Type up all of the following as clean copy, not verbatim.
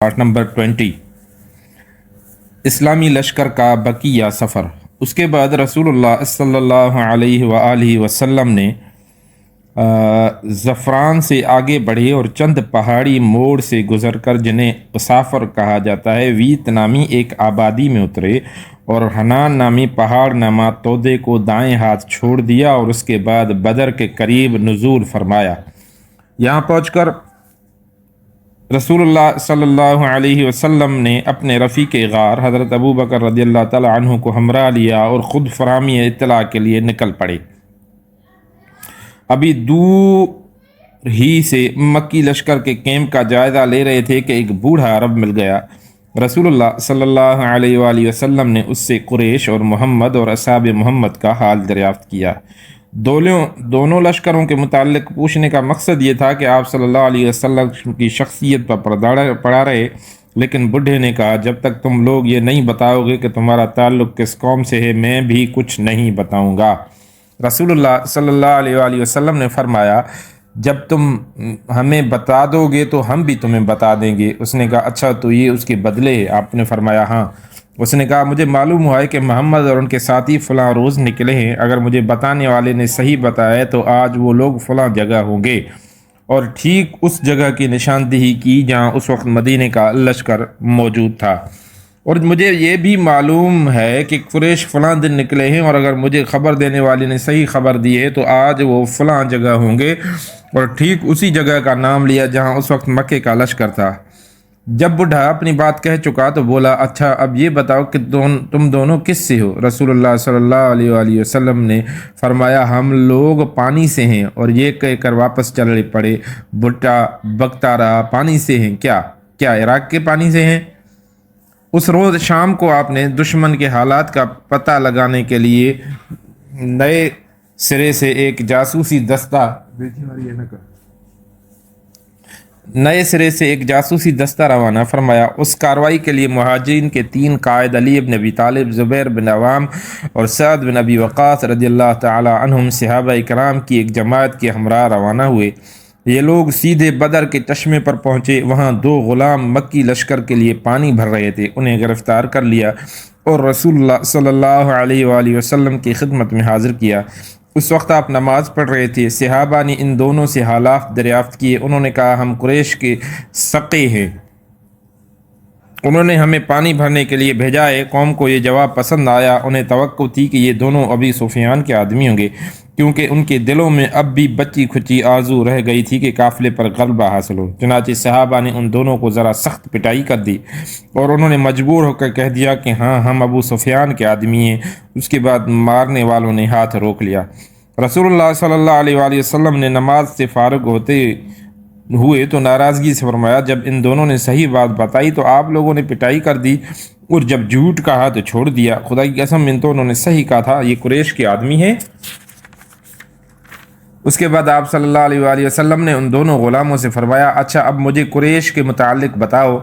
Part number 20 اسلامی لشکر کا بقیہ سفر۔ اس کے بعد رسول اللہ صلی اللہ علیہ وآلہ وسلم نے زعفران سے آگے بڑھے اور چند پہاڑی موڑ سے گزر کر جنہیں اسافر کہا جاتا ہے ویت نامی ایک آبادی میں اترے اور حنان نامی پہاڑ نما تودے کو دائیں ہاتھ چھوڑ دیا اور اس کے بعد بدر کے قریب نزول فرمایا۔ یہاں پہنچ کر رسول اللہ صلی اللہ علیہ وسلم نے اپنے رفیق غار حضرت ابو بکر رضی اللہ تعالی عنہ کو ہمراہ لیا اور خود فراہمی اطلاع کے لیے نکل پڑے۔ ابھی دور ہی سے مکی لشکر کے کیمپ کا جائزہ لے رہے تھے کہ ایک بوڑھا عرب مل گیا۔ رسول اللہ صلی اللہ علیہ وآلہ وسلم نے اس سے قریش اور محمد اور اصحاب محمد کا حال دریافت کیا۔ دونوں لشکروں کے متعلق پوچھنے کا مقصد یہ تھا کہ آپ صلی اللہ علیہ وسلم کی شخصیت پر پڑا رہے، لیکن بڈھے نے کہا جب تک تم لوگ یہ نہیں بتاؤ گے کہ تمہارا تعلق کس قوم سے ہے میں بھی کچھ نہیں بتاؤں گا۔ رسول اللہ صلی اللہ علیہ وآلہ وسلم نے فرمایا جب تم ہمیں بتا دو گے تو ہم بھی تمہیں بتا دیں گے۔ اس نے کہا اچھا تو یہ اس کے بدلے ہے؟ آپ نے فرمایا ہاں۔ اس نے کہا مجھے معلوم ہوا ہے کہ محمد اور ان کے ساتھی فلاں روز نکلے ہیں، اگر مجھے بتانے والے نے صحیح بتایا تو آج وہ لوگ فلاں جگہ ہوں گے، اور ٹھیک اس جگہ کی نشاندہی کی جہاں اس وقت مدینے کا لشکر موجود تھا۔ اور مجھے یہ بھی معلوم ہے کہ قریش فلاں دن نکلے ہیں، اور اگر مجھے خبر دینے والے نے صحیح خبر دی ہے تو آج وہ فلاں جگہ ہوں گے، اور ٹھیک اسی جگہ کا نام لیا جہاں اس وقت مکے کا لشکر تھا۔ جب بوڑھا اپنی بات کہہ چکا تو بولا اچھا اب یہ بتاؤ کہ تم دونوں کس سے ہو؟ رسول اللہ صلی اللہ علیہ وآلہ وسلم نے فرمایا ہم لوگ پانی سے ہیں، اور یہ کہہ کر واپس چل پڑے۔ بوڑھا بکتا رہا پانی سے ہیں کیا عراق کے پانی سے ہیں؟ اس روز شام کو آپ نے دشمن کے حالات کا پتہ لگانے کے لیے نئے سرے سے ایک جاسوسی دستہ روانہ فرمایا۔ اس کارروائی کے لیے مہاجرین کے 3 قائد علی بن ابی طالب، زبیر بن عوام اور سعد بن ابی وقاص رضی اللہ تعالی عنہم صحابہ کرام کی ایک جماعت کے ہمراہ روانہ ہوئے۔ یہ لوگ سیدھے بدر کے چشمے پر پہنچے۔ وہاں 2 غلام مکی لشکر کے لیے پانی بھر رہے تھے، انہیں گرفتار کر لیا اور رسول اللہ صلی اللہ علیہ وآلہ وسلم کی خدمت میں حاضر کیا۔ اس وقت آپ نماز پڑھ رہے تھے۔ صحابہ نے ان دونوں سے حالات دریافت کیے۔ انہوں نے کہا ہم قریش کے سقے ہیں، انہوں نے ہمیں پانی بھرنے کے لیے بھیجا ہے۔ قوم کو یہ جواب پسند آیا۔ انہیں توقع تھی کہ یہ دونوں ابی سفیان کے آدمی ہوں گے، کیونکہ ان کے دلوں میں اب بھی بچی کھچی آرزو رہ گئی تھی کہ قافلے پر غلبہ حاصل ہو۔ چنانچہ صحابہ نے ان دونوں کو ذرا سخت پٹائی کر دی اور انہوں نے مجبور ہو کر کہہ دیا کہ ہاں ہم ابو سفیان کے آدمی ہیں۔ اس کے بعد مارنے والوں نے ہاتھ روک لیا۔ رسول اللہ صلی اللہ علیہ وآلہ وسلم نے نماز سے فارغ ہوتے ہوئے تو ناراضگی سے فرمایا جب ان دونوں نے صحیح بات بتائی تو آپ لوگوں نے پٹائی کر دی، اور جب جھوٹ کہا تو چھوڑ دیا۔ خدا کی قسم ان تو انہوں نے صحیح کہا تھا، یہ قریش کے آدمی ہیں۔ اس کے بعد آپ صلی اللہ علیہ وآلہ وسلم نے ان دونوں غلاموں سے فرمایا اچھا اب مجھے قریش کے متعلق بتاؤ۔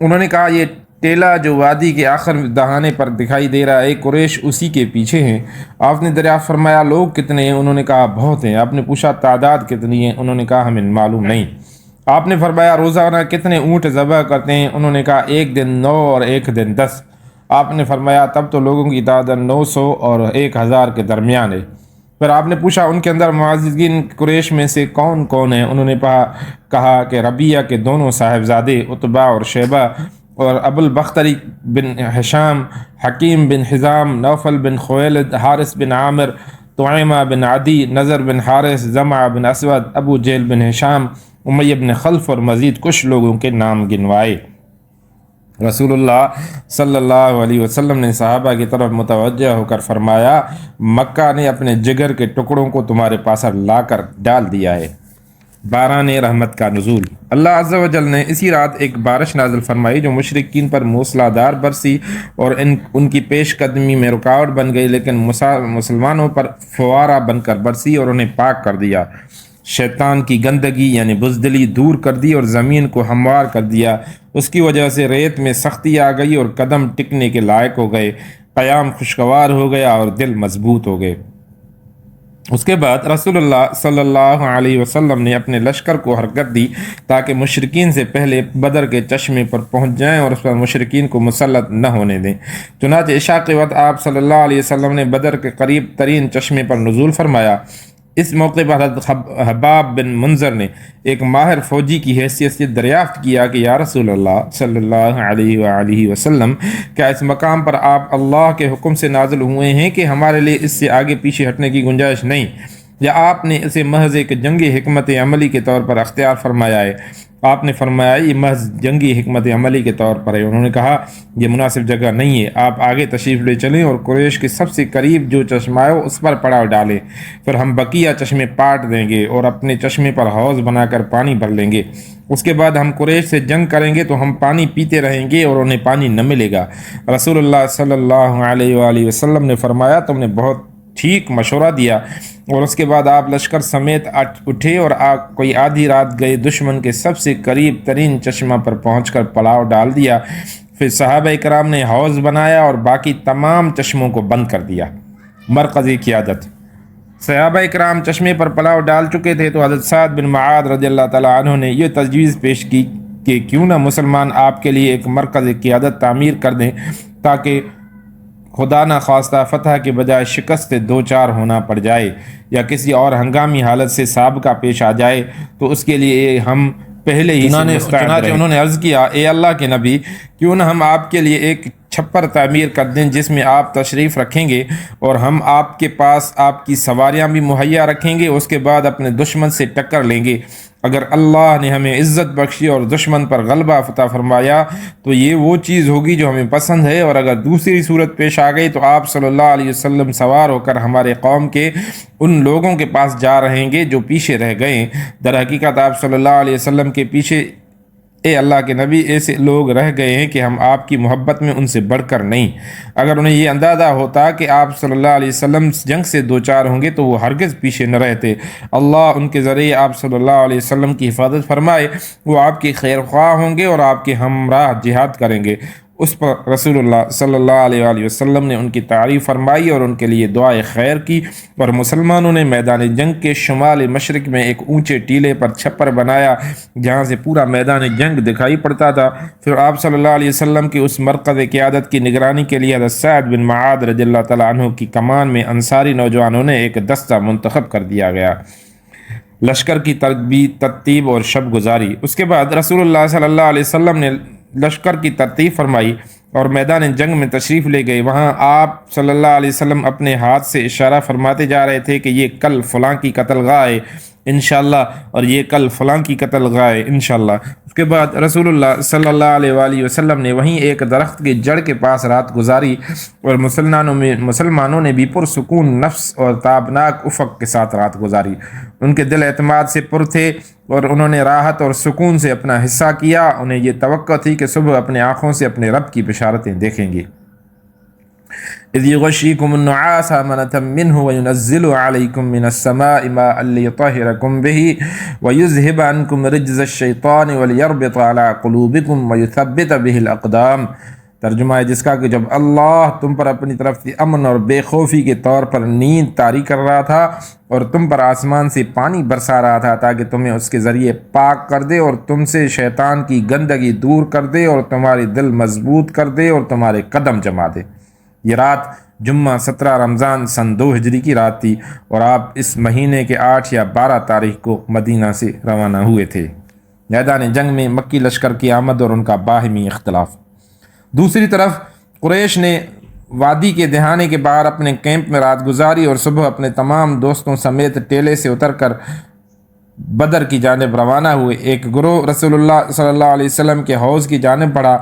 انہوں نے کہا یہ ٹیلا جو وادی کے آخر دہانے پر دکھائی دے رہا ہے قریش اسی کے پیچھے ہیں۔ آپ نے دریافت فرمایا لوگ کتنے ہیں؟ انہوں نے کہا بہت ہیں۔ آپ نے پوچھا تعداد کتنی ہے؟ انہوں نے کہا ہمیں معلوم نہیں۔ آپ نے فرمایا روزانہ کتنے اونٹ ذبح کرتے ہیں؟ انہوں نے کہا ایک دن 9 اور ایک دن 10۔ آپ نے فرمایا تب تو لوگوں کی تعداد 900 اور 1000 کے درمیان ہے۔ پھر آپ نے پوچھا ان کے اندر معززین قریش میں سے کون کون ہیں؟ انہوں نے کہا کہ ربیعہ کے دونوں صاحبزادے عتبہ اور شیبہ، اور ابو البختری بن ہشام، حکیم بن حزام، نوفل بن خویلد، حارث بن عامر، طعیمہ بن عدی، نظر بن حارث، زمع بن اسود، ابو جہل بن ہشام، امیہ بن خلف اور مزید کچھ لوگوں کے نام گنوائے۔ رسول اللہ صلی اللہ علیہ وسلم نے صحابہ کی طرف متوجہ ہو کر فرمایا مکہ نے اپنے جگر کے ٹکڑوں کو تمہارے پاس لا کر ڈال دیا ہے۔ باران رحمت کا نزول۔ اللہ عز و جل نے اسی رات ایک بارش نازل فرمائی جو مشرکین پر موسلادھار برسی اور ان کی پیش قدمی میں رکاوٹ بن گئی، لیکن مسلمانوں پر فوارہ بن کر برسی اور انہیں پاک کر دیا۔ شیطان کی گندگی یعنی بزدلی دور کر دی اور زمین کو ہموار کر دیا۔ اس کی وجہ سے ریت میں سختی آ گئی اور قدم ٹکنے کے لائق ہو گئے، قیام خوشگوار ہو گیا اور دل مضبوط ہو گئے۔ اس کے بعد رسول اللہ صلی اللہ علیہ وسلم نے اپنے لشکر کو حرکت دی تاکہ مشرکین سے پہلے بدر کے چشمے پر پہنچ جائیں اور اس پر مشرکین کو مسلط نہ ہونے دیں۔ چنانچہ عشاء کے وقت آپ صلی اللہ علیہ وسلم نے بدر کے قریب ترین چشمے پر نزول فرمایا۔ اس موقع پر حضرت حباب بن منظر نے ایک ماہر فوجی کی حیثیت سے دریافت کیا کہ یا رسول اللہ صلی اللہ علیہ وآلہ وسلم، کیا اس مقام پر آپ اللہ کے حکم سے نازل ہوئے ہیں کہ ہمارے لیے اس سے آگے پیچھے ہٹنے کی گنجائش نہیں، یا آپ نے اسے محض ایک جنگی حکمت عملی کے طور پر اختیار فرمایا ہے؟ آپ نے فرمایا یہ محض جنگی حکمت عملی کے طور پر ہے۔ انہوں نے کہا یہ مناسب جگہ نہیں ہے، آپ آگے تشریف لے چلیں اور قریش کے سب سے قریب جو چشمہ ہے اس پر پڑاؤ ڈالیں، پھر ہم بقیہ چشمے پاٹ دیں گے اور اپنے چشمے پر حوض بنا کر پانی بھر لیں گے۔ اس کے بعد ہم قریش سے جنگ کریں گے تو ہم پانی پیتے رہیں گے اور انہیں پانی نہ ملے گا۔ رسول اللہ صلی اللہ علیہ وآلہ وسلم نے فرمایا تم نے بہت ٹھیک مشورہ دیا، اور اس کے بعد آپ لشکر سمیت اٹھے اور آپ کوئی آدھی رات گئے دشمن کے سب سے قریب ترین چشمہ پر پہنچ کر پڑاؤ ڈال دیا۔ پھر صحابہ کرام نے حوض بنایا اور باقی تمام چشموں کو بند کر دیا۔ مرکزی قیادت۔ صحابہ کرام چشمے پر پڑاؤ ڈال چکے تھے تو حضرت سعد بن معاذ رضی اللہ تعالیٰ عنہ نے یہ تجویز پیش کی کہ کیوں نہ مسلمان آپ کے لیے ایک مرکز قیادت تعمیر کر دیں تاکہ خدا نہ خواستہ فتح کے بجائے شکست سے دوچار ہونا پڑ جائے یا کسی اور ہنگامی حالت سے سابقہ پیش آ جائے تو اس کے لیے ہم پہلے ہی چنانچہ انہوں نے عرض کیا اے اللہ کے نبی، کیوں نہ ہم آپ کے لیے ایک چھپر تعمیر کر دیں جس میں آپ تشریف رکھیں گے اور ہم آپ کے پاس آپ کی سواریاں بھی مہیا رکھیں گے، اس کے بعد اپنے دشمن سے ٹکر لیں گے۔ اگر اللہ نے ہمیں عزت بخشی اور دشمن پر غلبہ فتح فرمایا تو یہ وہ چیز ہوگی جو ہمیں پسند ہے، اور اگر دوسری صورت پیش آ گئی تو آپ صلی اللہ علیہ وسلم سوار ہو کر ہمارے قوم کے ان لوگوں کے پاس جا رہیں گے جو پیچھے رہ گئے۔ در حقیقت آپ صلی اللہ علیہ وسلم کے پیچھے اے اللہ کے نبی ایسے لوگ رہ گئے ہیں کہ ہم آپ کی محبت میں ان سے بڑھ کر نہیں۔ اگر انہیں یہ اندازہ ہوتا کہ آپ صلی اللہ علیہ وسلم جنگ سے دوچار ہوں گے تو وہ ہرگز پیچھے نہ رہتے۔ اللہ ان کے ذریعے آپ صلی اللہ علیہ وسلم کی حفاظت فرمائے، وہ آپ کے خیر خواہ ہوں گے اور آپ کے ہمراہ جہاد کریں گے۔ اس پر رسول اللہ صلی اللہ علیہ وآلہ وسلم نے ان کی تعریف فرمائی اور ان کے لیے دعائے خیر کی، اور مسلمانوں نے میدان جنگ کے شمال مشرق میں ایک اونچے ٹیلے پر چھپر بنایا جہاں سے پورا میدان جنگ دکھائی پڑتا تھا۔ پھر آپ صلی اللہ علیہ وسلم کی اس مرکز قیادت کی نگرانی کے لیے حضرت سعد بن معاذ رضی اللہ تعالیٰ عنہ کی کمان میں انصاری نوجوانوں نے ایک دستہ منتخب کر دیا گیا۔ لشکر کی ترتیب اور شب گزاری۔ اس کے بعد رسول اللہ صلی اللہ علیہ وسلم نے لشکر کی ترتیب فرمائی اور میدان جنگ میں تشریف لے گئے۔ وہاں آپ صلی اللہ علیہ وسلم اپنے ہاتھ سے اشارہ فرماتے جا رہے تھے کہ یہ کل فلاں کی قتل گاہ ہے انشاءاللہ، اور یہ کل فلاں کی قتل گاہ ہے انشاءاللہ۔ اس کے بعد رسول اللہ صلی اللہ علیہ وآلہ وسلم نے وہیں ایک درخت کی جڑ کے پاس رات گزاری، اور مسلمانوں نے بھی پرسکون نفس اور تابناک افق کے ساتھ رات گزاری۔ ان کے دل اعتماد سے پر تھے اور انہوں نے راحت اور سکون سے اپنا حصہ کیا۔ انہیں یہ توقع تھی کہ صبح اپنے آنکھوں سے اپنے رب کی بشارتیں دیکھیں گے۔ اذ یغشیکم النعاس امنۃ منہ وینزل علیکم من السماء ماء لیطہرکم بہ ویذہب عنکم رجز الشیطان ولیربط علی قلوبکم ویثبت بہ الاقدام۔ ترجمہ ہے جس کا کہ جب اللہ تم پر اپنی طرف سے امن اور بے خوفی کے طور پر نیند طاری کر رہا تھا اور تم پر آسمان سے پانی برسا رہا تھا تاکہ تمہیں اس کے ذریعے پاک کر دے اور تم سے شیطان کی گندگی دور کر دے اور تمہاری دل مضبوط کر دے اور تمہارے قدم جما دے۔ یہ رات جمعہ 17 رمضان سن 2 ہجری کی رات تھی اور آپ اس مہینے کے 8 یا 12 تاریخ کو مدینہ سے روانہ ہوئے تھے۔ میدان جنگ میں مکی لشکر کی آمد اور ان کا باہمی اختلاف۔ دوسری طرف قریش نے وادی کے دہانے کے باہر اپنے کیمپ میں رات گزاری اور صبح اپنے تمام دوستوں سمیت ٹیلے سے اتر کر بدر کی جانب روانہ ہوئے۔ ایک گروہ رسول اللہ صلی اللہ علیہ وسلم کے حوض کی جانب بڑھا۔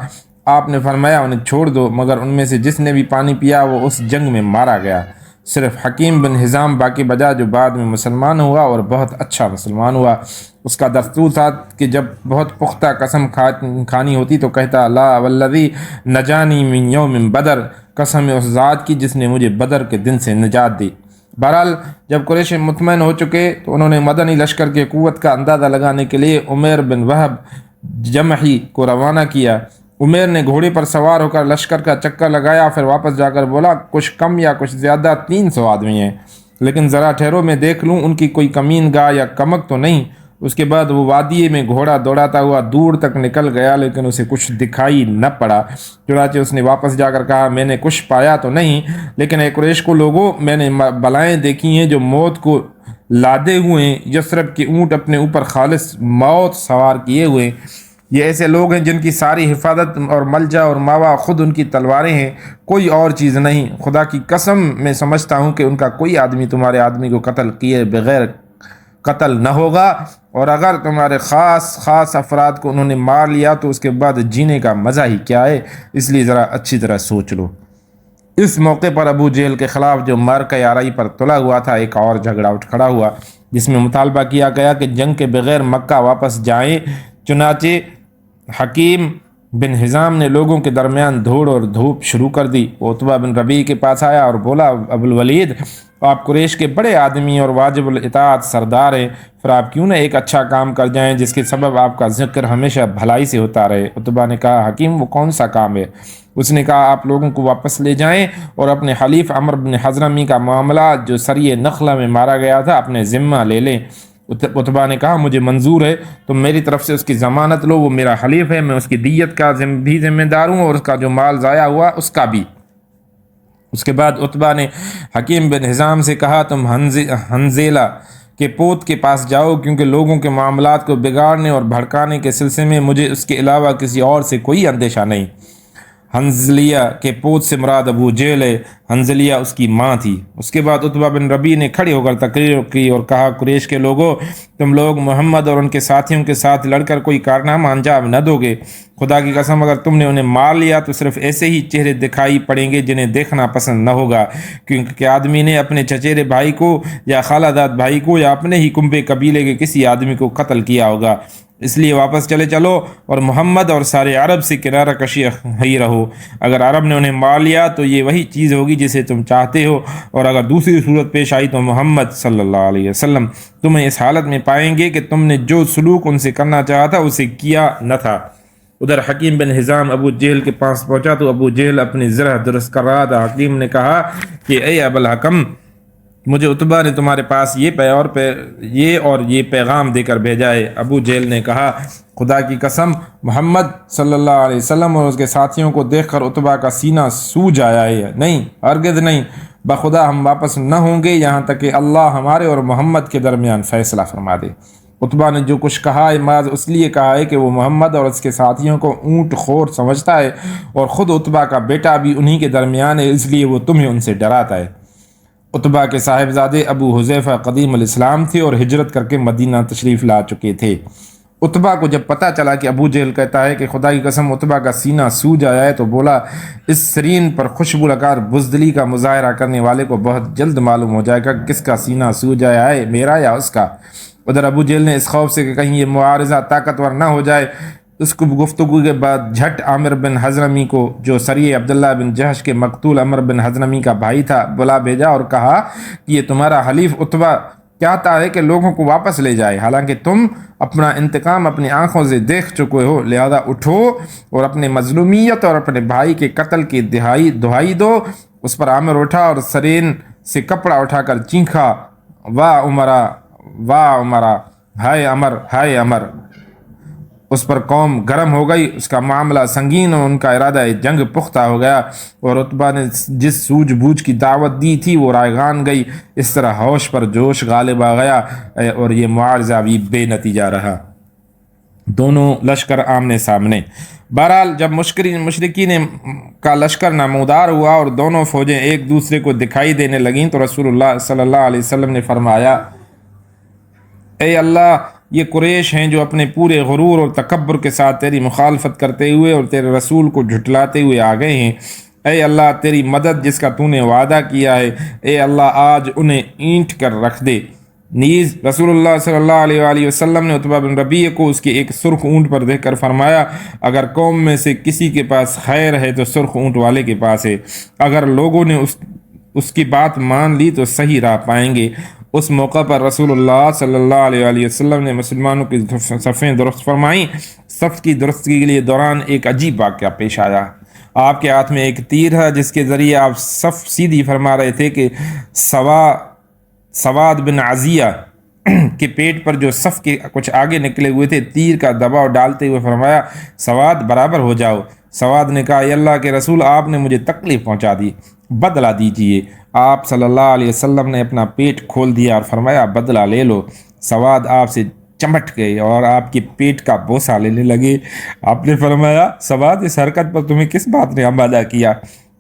آپ نے فرمایا انہیں چھوڑ دو، مگر ان میں سے جس نے بھی پانی پیا وہ اس جنگ میں مارا گیا۔ صرف حکیم بن حزام باقی بجا جو بعد میں مسلمان ہوا اور بہت اچھا مسلمان ہوا۔ اس کا دستور تھا کہ جب بہت پختہ قسم کھانی ہوتی تو کہتا لا والذی نجانی من یوم بدر، قسم اس ذات کی جس نے مجھے بدر کے دن سے نجات دی۔ بہرحال جب قریش مطمئن ہو چکے تو انہوں نے مدنی لشکر کی قوت کا اندازہ لگانے کے لیے عمیر بن وہب جمحی کو روانہ کیا۔ عمیر نے گھوڑے پر سوار ہو کر لشکر کا چکر لگایا، پھر واپس جا کر بولا کچھ کم یا کچھ زیادہ 300 آدمی ہیں۔ لیکن ذرا ٹھہرو میں دیکھ لوں ان کی کوئی کمین گاہ یا کمک تو نہیں۔ اس کے بعد وہ وادی میں گھوڑا دوڑاتا ہوا دور تک نکل گیا، لیکن اسے کچھ دکھائی نہ پڑا۔ چنانچہ اس نے واپس جا کر کہا، میں نے کچھ پایا تو نہیں، لیکن اے قریش کو لوگوں، میں نے بلائیں دیکھی ہیں جو موت کو لادے ہوئے ہیں، یثرب کے اونٹ اپنے اوپر خالص موت سوار کیے ہوئے ہیں۔ یہ ایسے لوگ ہیں جن کی ساری حفاظت اور ملجا اور ماوا خود ان کی تلواریں ہیں، کوئی اور چیز نہیں۔ خدا کی قسم میں سمجھتا ہوں کہ ان کا کوئی آدمی تمہارے آدمی کو قتل کیے بغیر قتل نہ ہوگا، اور اگر تمہارے خاص افراد کو انہوں نے مار لیا تو اس کے بعد جینے کا مزہ ہی کیا ہے، اس لیے ذرا اچھی طرح سوچ لو۔ اس موقع پر ابو جہل کے خلاف جو معرکہ آرائی پر تلا ہوا تھا، ایک اور جھگڑا اٹھ کھڑا ہوا جس میں مطالبہ کیا گیا کہ جنگ کے بغیر مکہ واپس جائیں۔ چنانچہ حکیم بن حزام نے لوگوں کے درمیان دھوڑ اور دھوپ شروع کر دی۔ وہ عتبہ بن ربیع کے پاس آیا اور بولا، ابو الولید، آپ قریش کے بڑے آدمی اور واجب الاطاعت سردار ہیں، پھر آپ کیوں نہ ایک اچھا کام کر جائیں جس کے سبب آپ کا ذکر ہمیشہ بھلائی سے ہوتا رہے۔ عتبہ نے کہا، حکیم وہ کون سا کام ہے؟ اس نے کہا، آپ لوگوں کو واپس لے جائیں اور اپنے حلیف عمر بن حضرمی کا معاملہ جو سریہ نخلہ میں مارا گیا تھا اپنے ذمہ لے لیں۔ عتبہ نے کہا، مجھے منظور ہے، تم میری طرف سے اس کی ضمانت لو، وہ میرا حلیف ہے، میں اس کی دیت کا بھی ذمہ دار ہوں اور اس کا جو مال ضائع ہوا اس کا بھی۔ اس کے بعد عتبہ نے حکیم بن حزام سے کہا، تم حنظلہ کے پوت کے پاس جاؤ، کیونکہ لوگوں کے معاملات کو بگاڑنے اور بھڑکانے کے سلسلے میں مجھے اس کے علاوہ کسی اور سے کوئی اندیشہ نہیں۔ حنظلیہ کے پوت سے مراد ابو جہل ہے، حنظلیہ اس کی ماں تھی۔ اس کے بعد عتبہ بن ربیع نے کھڑے ہو کر تقریر کی اور کہا، قریش کے لوگوں، تم لوگ محمد اور ان کے ساتھیوں کے ساتھ لڑ کر کوئی کارنامہ انجام نہ دو گے۔ خدا کی قسم اگر تم نے انہیں مار لیا تو صرف ایسے ہی چہرے دکھائی پڑیں گے جنہیں دیکھنا پسند نہ ہوگا، کیونکہ آدمی نے اپنے چچیرے بھائی کو یا خالہ داد بھائی کو یا اپنے ہی کنبے قبیلے کے کسی آدمی کو قتل کیا ہوگا۔ اس لیے واپس چلو اور محمد اور سارے عرب سے کنارہ کشی ہی رہو۔ اگر عرب نے انہیں مار لیا تو یہ وہی چیز ہوگی جسے تم چاہتے ہو، اور اگر دوسری صورت پیش آئی تو محمد صلی اللہ علیہ وسلم تمہیں اس حالت میں پائیں گے کہ تم نے جو سلوک ان سے کرنا چاہا تھا اسے کیا نہ تھا۔ ادھر حکیم بن حزام ابو جہل کے پاس پہنچا تو ابو جہل اپنی زرہ درست کر رہا تھا۔ حکیم نے کہا کہ اے ابو الحکم، مجھے عتبہ نے تمہارے پاس یہ پیغام دے کر بھیجا ہے۔ ابو جہل نے کہا، خدا کی قسم، محمد صلی اللہ علیہ وسلم اور اس کے ساتھیوں کو دیکھ کر عتبہ کا سینہ سوج آیا ہے۔ نہیں، ہرگز نہیں، بخدا ہم واپس نہ ہوں گے یہاں تک کہ اللہ ہمارے اور محمد کے درمیان فیصلہ فرما دے۔ عتبہ نے جو کچھ کہا ہے محض اس لیے کہا ہے کہ وہ محمد اور اس کے ساتھیوں کو اونٹ خور سمجھتا ہے، اور خود عتبہ کا بیٹا بھی انہی کے درمیان ہے، اس لیے وہ تمہیں ان سے ڈراتا ہے۔ عتبہ کے صاحبزادے ابو حذیفہ قدیم الاسلام تھے اور ہجرت کر کے مدینہ تشریف لا چکے تھے۔ عتبہ کو جب پتہ چلا کہ ابو جہل کہتا ہے کہ خدا کی قسم عتبہ کا سینہ سوج آیا ہے، تو بولا، اس سرین پر خوشبو لگار بزدلی کا مظاہرہ کرنے والے کو بہت جلد معلوم ہو جائے گا کہ کس کا سینہ سوج آیا ہے، میرا یا اس کا۔ ادھر ابو جہل نے اس خوف سے کہ کہیں یہ معارضہ طاقتور نہ ہو جائے، اس کو گفتگو کے بعد جھٹ عامر بن حضرمی کو، جو سریہ عبداللہ بن جہش کے مقتول عمر بن حضرمی کا بھائی تھا، بلا بھیجا اور کہا کہ یہ تمہارا حلیف عتبہ چاہتا ہے کہ لوگوں کو واپس لے جائے، حالانکہ تم اپنا انتقام اپنی آنکھوں سے دیکھ چکے ہو، لہذا اٹھو اور اپنے مظلومیت اور اپنے بھائی کے قتل کی دہائی دو۔ اس پر عامر اٹھا اور سرین سے کپڑا اٹھا کر چیخا، واہ عمرہ، واہ عمرہ، ہائے عمر، ہائے عمر۔ اس پر قوم گرم ہو گئی، اس کا معاملہ سنگین اور ان کا ارادہ جنگ پختہ ہو گیا، اور عتبہ نے جس سوجھ بوجھ کی دعوت دی تھی وہ رائگان گئی۔ اس طرح ہوش پر جوش غالب آ گیا اور یہ معارضہ بھی بے نتیجہ رہا۔ دونوں لشکر آمنے سامنے۔ بہرحال جب مشرکین کا لشکر نمودار ہوا اور دونوں فوجیں ایک دوسرے کو دکھائی دینے لگیں تو رسول اللہ صلی اللہ علیہ وسلم نے فرمایا، اے اللہ، یہ قریش ہیں جو اپنے پورے غرور اور تکبر کے ساتھ تیری مخالفت کرتے ہوئے اور تیرے رسول کو جھٹلاتے ہوئے آ گئے ہیں۔ اے اللہ، تیری مدد جس کا تو نے وعدہ کیا ہے، اے اللہ آج انہیں اینٹ کر رکھ دے۔ نیز رسول اللہ صلی اللہ علیہ وآلہ وسلم نے عتبہ بن ربیع کو اس کے ایک سرخ اونٹ پر دیکھ کر فرمایا، اگر قوم میں سے کسی کے پاس خیر ہے تو سرخ اونٹ والے کے پاس ہے، اگر لوگوں نے اس کی بات مان لی تو صحیح راہ پائیں گے۔ اس موقع پر رسول اللہ صلی اللہ علیہ وآلہ وسلم نے مسلمانوں کی صفیں درست فرمائیں۔ صف کی درستگی کے لیے دوران ایک عجیب واقعہ پیش آیا۔ آپ کے ہاتھ میں ایک تیر ہے جس کے ذریعے آپ صف سیدھی فرما رہے تھے کہ سوا سواد بن عزیہ کے پیٹ پر جو صف کے کچھ آگے نکلے ہوئے تھے تیر کا دباؤ ڈالتے ہوئے فرمایا سواد برابر ہو جاؤ۔ سواد نے کہا اے اللہ کے رسول آپ نے مجھے تکلیف پہنچا دی، بدلہ دیجئے۔ آپ صلی اللہ علیہ وسلم نے اپنا پیٹ کھول دیا اور فرمایا بدلہ لے لو۔ سواد آپ سے چمٹ گئے اور آپ کے پیٹ کا بوسہ لینے لگے۔ آپ نے فرمایا سواد اس حرکت پر تمہیں کس بات نے آمادہ کیا؟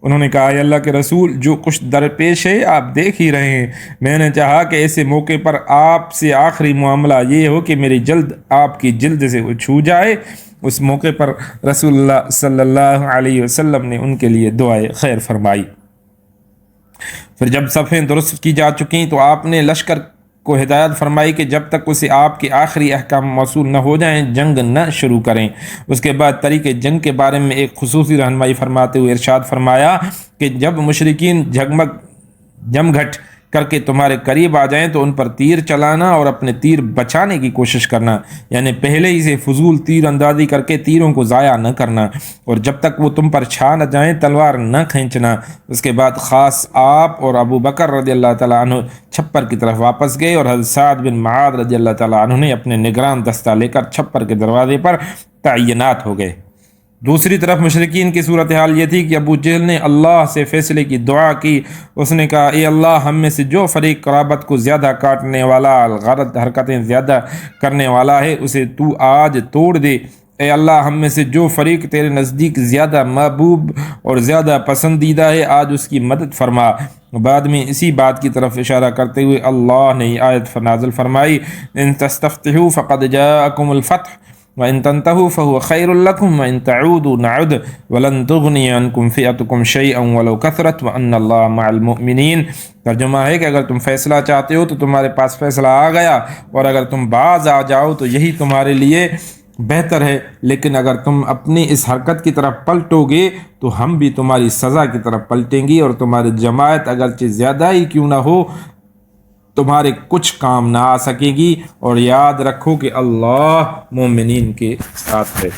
انہوں نے کہا اے اللہ کے رسول جو کچھ درپیش ہے آپ دیکھ ہی رہے ہیں، میں نے چاہا کہ ایسے موقع پر آپ سے آخری معاملہ یہ ہو کہ میری جلد آپ کی جلد سے وہ چھو جائے۔ اس موقع پر رسول اللہ صلی اللہ علیہ وسلم نے ان کے لیے دعائے خیر فرمائی۔ پھر جب صفیں درست کی جا چکیں تو آپ نے لشکر کو ہدایت فرمائی کہ جب تک اسے آپ کے آخری احکام موصول نہ ہو جائیں جنگ نہ شروع کریں۔ اس کے بعد طریق جنگ کے بارے میں ایک خصوصی رہنمائی فرماتے ہوئے ارشاد فرمایا کہ جب مشرکین جمگھٹ کر کے تمہارے قریب آ جائیں تو ان پر تیر چلانا اور اپنے تیر بچانے کی کوشش کرنا، یعنی پہلے ہی سے فضول تیر اندازی کر کے تیروں کو ضائع نہ کرنا، اور جب تک وہ تم پر چھا نہ جائیں تلوار نہ کھینچنا۔ اس کے بعد خاص آپ اور ابو بکر رضی اللہ تعالیٰ عنہ چھپر کی طرف واپس گئے اور حضرت سعد بن معاذ رضی اللہ تعالیٰ عنہ نے اپنے نگران دستہ لے کر چھپر کے دروازے پر تعینات ہو گئے۔ دوسری طرف مشرکین کی صورتحال یہ تھی کہ ابو جہل نے اللہ سے فیصلے کی دعا کی۔ اس نے کہا اے اللہ ہم میں سے جو فریق قرابت کو زیادہ کاٹنے والا، غلط حرکتیں زیادہ کرنے والا ہے اسے تو آج توڑ دے۔ اے اللہ ہم میں سے جو فریق تیرے نزدیک زیادہ محبوب اور زیادہ پسندیدہ ہے آج اس کی مدد فرما۔ بعد میں اسی بات کی طرف اشارہ کرتے ہوئے اللہ نے یہ آیت نازل فرمائی ان تستفتحوا فقد جاءکم الفتح وَإِن تَنْتَهُوا فَهُوَ خَيْرٌ لَكُمْ وَإِن تَعُودُوا نَعُدْ وَلَن تُغْنِيَ عَنْكُمْ فِئَتُكُمْ شَيْئًا وَلَوْ كَثُرَتْ وَأَنَّ اللَّهَ مَعَ الْمُؤْمِنِينَ۔ ترجمہ ہے کہ اگر تم فیصلہ چاہتے ہو تو تمہارے پاس فیصلہ آ گیا، اور اگر تم باز آ جاؤ تو یہی تمہارے لیے بہتر ہے، لیکن اگر تم اپنی اس حرکت کی طرف پلٹو گے تو ہم بھی تمہاری سزا کی طرف پلٹیں گی، اور تمہاری جماعت اگرچہ زیادہ ہی کیوں نہ ہو تمہارے کچھ کام نہ آ سکے گی، اور یاد رکھو کہ اللہ مومنین کے ساتھ ہے۔